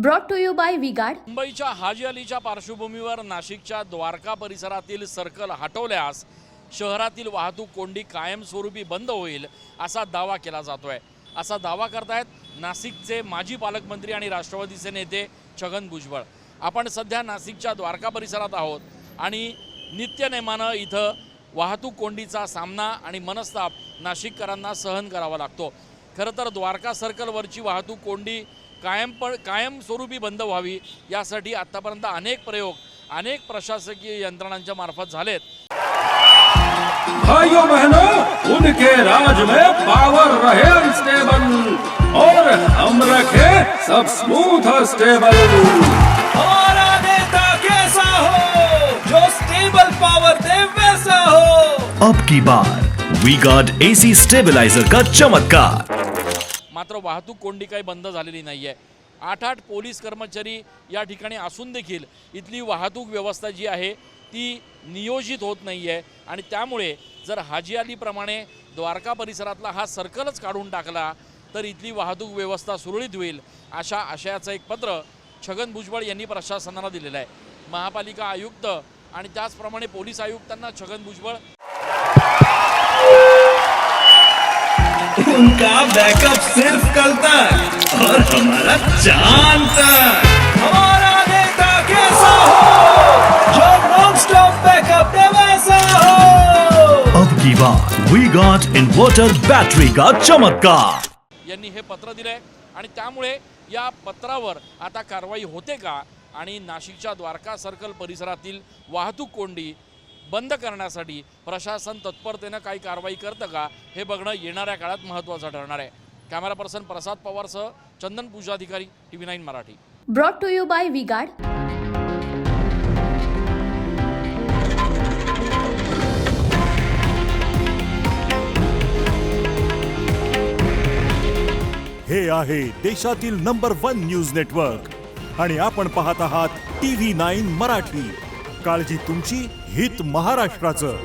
Brought to you by Vguard. मुंबईच्या हाजी अलीच्या पार्श्वभूमीवर नाशिकच्या द्वारका परिसरातील सर्कल हटवल्यास शहरातील वाहतूक कोंडी कायमस्वरूपी बंद होईल असा दावा केला जातोय। असा दावा करतायत नाशिकचे माजी पालकमंत्री आणि राष्ट्रवादीचे नेते छगन भुजबळ। आपण सध्या नाशिकच्या द्वारका परिसरात आहोत आणि नित्यनेमानं इथं वाहतूक कोंडीचा सामना आणि मनस्ताप नाशिककरांना सहन करावा लागतो। खरं तर द्वारका सर्कलवरची वाहतूक कोंडी कायमस्वरूपी बंद व्हावी यासाठी आतापर्यंत अनेक प्रयोग अनेक प्रशासकीय यंत्रणांच्या मार्फत झालेत। भाइयों बहनों, उनके राज में पावर रहे अनस्टेबल और हम रखे सब स्मूथ और स्टेबल। हमारा नेता कैसा हो जो स्टेबल पावर दे वैसा हो। अब की बार वी गार्ड एसी स्टेबलाइजर का चमत्कार। मात्र वाहतूक कोंडी काही बंद झालेली नाहीये। 8 पोलीस कर्मचारी या ठिकाणी असून देखील इथली वाहतूक व्यवस्था जी आहे ती नियोजित होत नाहीये आणि त्यामुळे जर हाजी अलीप्रमाणे द्वारका परिसरातला हा सर्कलच काढून टाकला तर इथली वाहतूक व्यवस्था सुरळीत होईल अशा आशयाचं एक पत्र छगन भुजबळ यांनी प्रशासनाला दिलेलं आहे। महापालिका आयुक्त आणि त्याचप्रमाणे पोलीस आयुक्तांना छगन भुजबळ उनका बैकअप सिर्फ कल तक और हमारा चांद तक। हमारा नेता कैसा हो जो नॉन स्टॉप बैकअप दे वैसा हो। अब की बार वी गार्ड इन्वर्टर बैटरी का चमत्कार। यांनी हे पत्र दिलंय आणि त्यामुळे या पत्रावर आता कारवाई होते का आणि नाशिकच्या द्वारका सर्कल परिसरातील वाहतूक कोंडी बंद करण्यासाठी प्रशासन तत्परतेने काही कारवाई करतं का हे बघणं येणाऱ्या काळात महत्त्वाचं ठरणार आहे। कॅमेरा पर्सन प्रसाद पवारसह Chandan Pujadhikari TV9 Marathi. Brought to you by Vguard. हे आहे देशातील नंबर 1 न्यूज नेटवर्क आणि आपण पाहत आहात TV9 मराठी। काळजी तुमची, हित महाराष्ट्राचं।